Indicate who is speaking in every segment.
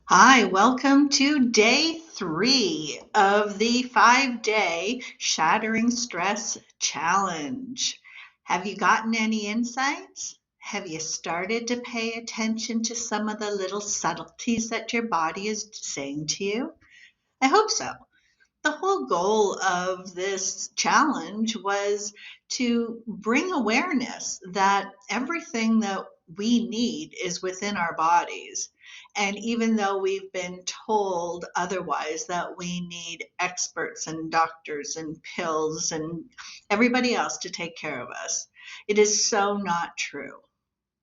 Speaker 1: Hi, welcome to day 3 of the 5-day Shattering Stress Challenge. Have you gotten any insights? Have you started to pay attention to some of the little subtleties that your body is saying to you? I hope so. The whole goal of this challenge was to bring awareness that everything that we need is within our bodies. And even though we've been told otherwise, that we need experts and doctors and pills and everybody else to take care of us, it is so not true.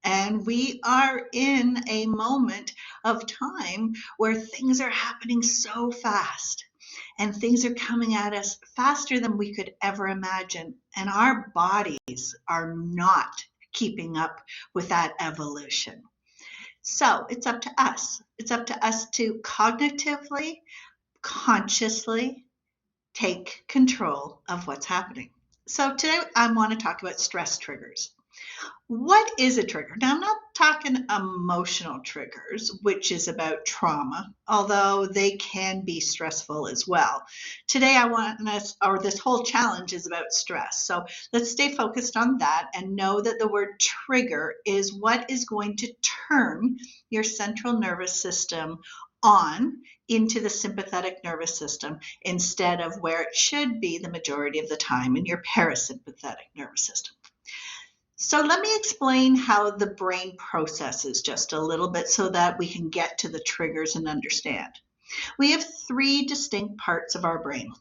Speaker 1: And we are in a moment of time where things are happening so fast and things are coming at us faster than we could ever imagine. And our bodies are not keeping up with that evolution. So it's up to us. It's up to us to cognitively, consciously take control of what's happening. So today I want to talk about stress triggers. What is a trigger? Now, I'm not talking emotional triggers, which is about trauma, although they can be stressful as well. Today, I want us, or this whole challenge is about stress. So let's stay focused on that and know that the word trigger is what is going to turn your central nervous system on into the sympathetic nervous system instead of where it should be the majority of the time in your parasympathetic nervous system. So let me explain how the brain processes just a little bit so that we can get to the triggers and understand. We have 3 distinct parts of our brain.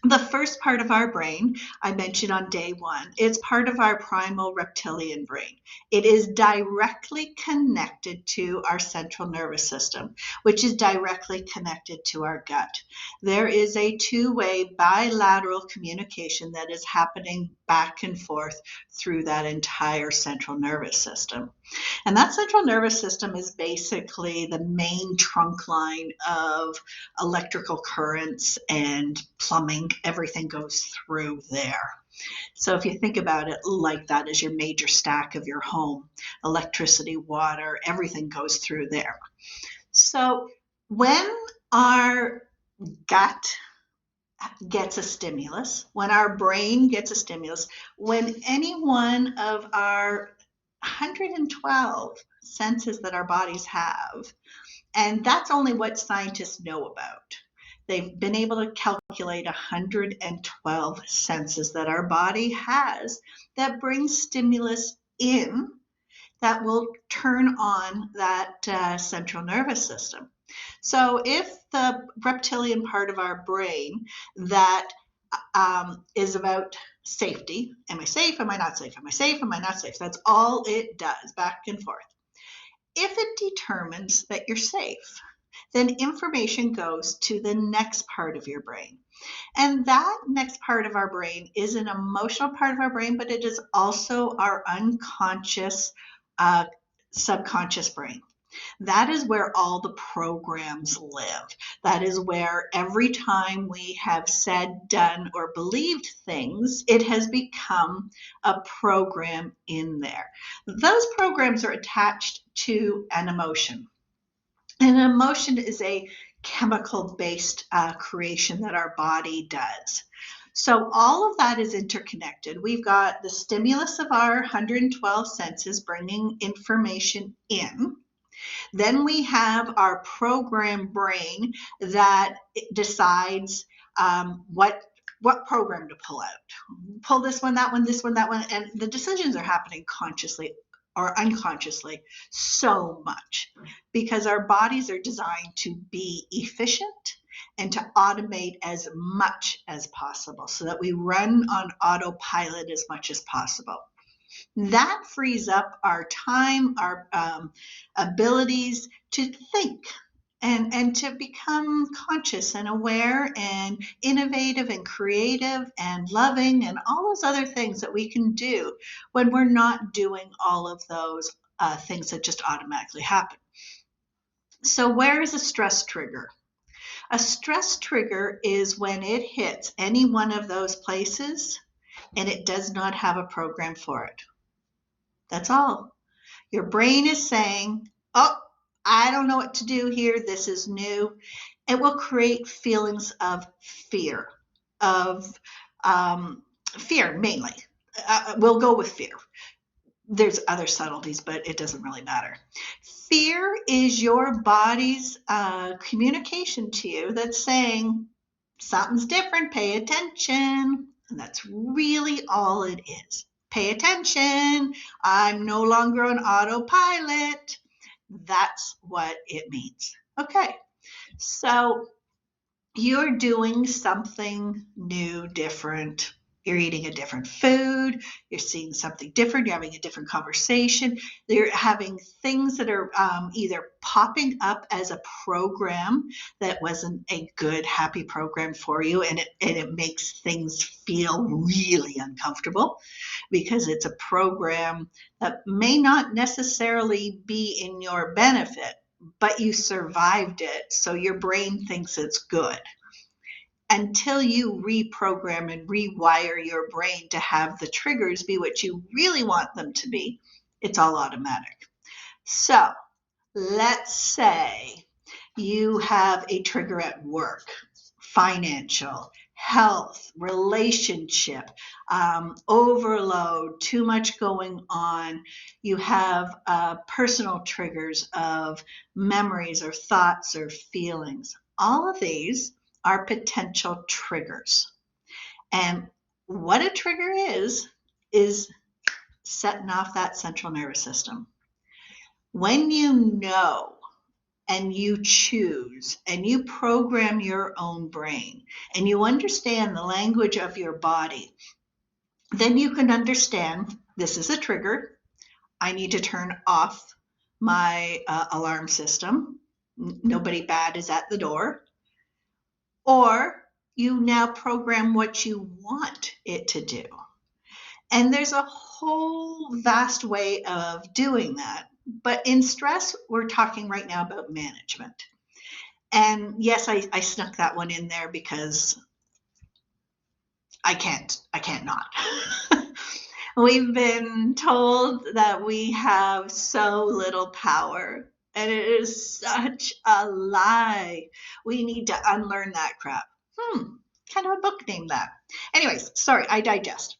Speaker 1: The first part of our brain, I mentioned on day 1, it's part of our primal reptilian brain. It is directly connected to our central nervous system, which is directly connected to our gut. There is a two-way bilateral communication that is happening back and forth through that entire central nervous system. And that central nervous system is basically the main trunk line of electrical currents and plumbing. Everything goes through there. So if you think about it like that as your major stack of your home, electricity, water, everything goes through there. So when our gut gets a stimulus, when our brain gets a stimulus, when any one of our 112 senses that our bodies have, and that's only what scientists know about. They've been able to calculate 112 senses that our body has that bring stimulus in that will turn on that central nervous system. So if the reptilian part of our brain that is about safety, am I safe? Am I not safe? Am I safe? Am I not safe? That's all it does, back and forth. If it determines that you're safe, then information goes to the next part of your brain. And that next part of our brain is an emotional part of our brain, but it is also our unconscious, subconscious brain. That is where all the programs live. That is where every time we have said, done, or believed things, it has become a program in there. Those programs are attached to an emotion. And an emotion is a chemical-based creation that our body does. So all of that is interconnected. We've got the stimulus of our 112 senses bringing information in. Then we have our program brain that decides what program to pull out. Pull this one, that one, this one, that one, and the decisions are happening consciously or unconsciously so much because our bodies are designed to be efficient and to automate as much as possible so that we run on autopilot as much as possible. That frees up our time, our abilities to think and to become conscious and aware and innovative and creative and loving and all those other things that we can do when we're not doing all of those things that just automatically happen. So where is a stress trigger? A stress trigger is when it hits any one of those places and it does not have a program for it. That's all. Your brain is saying, oh, I don't know what to do here. This is new. It will create feelings of fear, of fear mainly. We'll go with fear. There's other subtleties, but it doesn't really matter. Fear is your body's communication to you that's saying something's different, pay attention. And that's really all it is. Pay attention. I'm no longer on autopilot. That's what it means. Okay, so you're doing something new, different. You're eating a different food. You're seeing something different. You're having a different conversation. You're having things that are either popping up as a program that wasn't a good, happy program for you, and it makes things feel really uncomfortable because it's a program that may not necessarily be in your benefit, but you survived it, so your brain thinks it's good. Until you reprogram and rewire your brain to have the triggers be what you really want them to be, it's all automatic. So let's say you have a trigger at work, financial, health, relationship, overload, too much going on. You have personal triggers of memories or thoughts or feelings. All of these are potential triggers. And what a trigger is setting off that central nervous system. When you know and you choose and you program your own brain and you understand the language of your body, then you can understand this is a trigger. I need to turn off my alarm system. Nobody bad is at the door. Or you now program what you want it to do. And there's a whole vast way of doing that. But in stress, we're talking right now about management. And yes, I snuck that one in there because I can't not. We've been told that we have so little power, and it is such a lie. We need to unlearn that crap. Kind of a book named that. Anyways, sorry, I digest.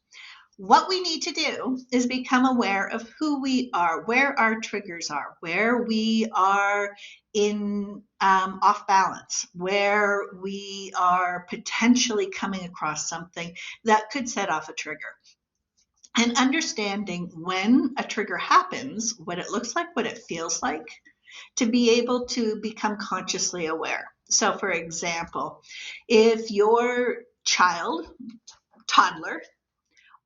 Speaker 1: What we need to do is become aware of who we are, where our triggers are, where we are in off balance, where we are potentially coming across something that could set off a trigger. And understanding when a trigger happens, what it looks like, what it feels like, to be able to become consciously aware. So, for example, if your child, toddler,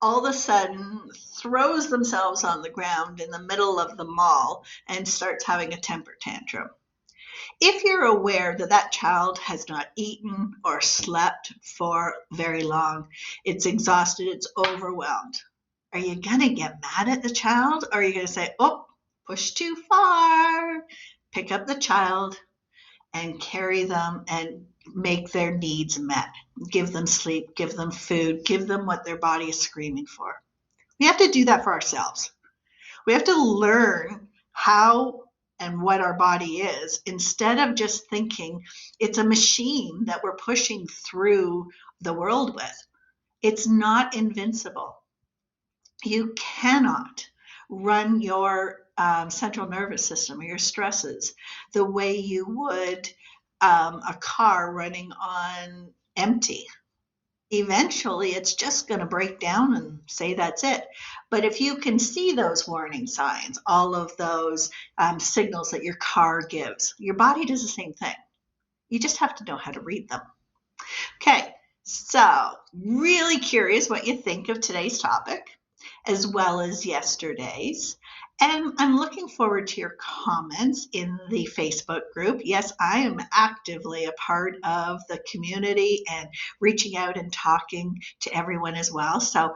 Speaker 1: all of a sudden throws themselves on the ground in the middle of the mall and starts having a temper tantrum. If you're aware that that child has not eaten or slept for very long, it's exhausted, it's overwhelmed, are you going to get mad at the child? Or are you going to say, oh, push too far, pick up the child and carry them and make their needs met? Give them sleep, give them food, give them what their body is screaming for. We have to do that for ourselves. We have to learn how and what our body is instead of just thinking it's a machine that we're pushing through the world with. It's not invincible. You cannot run your central nervous system or your stresses the way you would a car running on empty. Eventually, it's just going to break down and say that's it. But if you can see those warning signs, all of those signals that your car gives, your body does the same thing. You just have to know how to read them. Okay, so really curious what you think of today's topic as well as yesterday's. And I'm looking forward to your comments in the Facebook group. Yes, I am actively a part of the community and reaching out and talking to everyone as well. So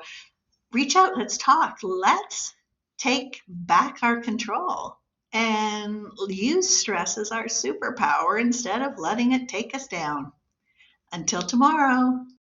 Speaker 1: reach out, let's talk. Let's take back our control and use stress as our superpower instead of letting it take us down. Until tomorrow.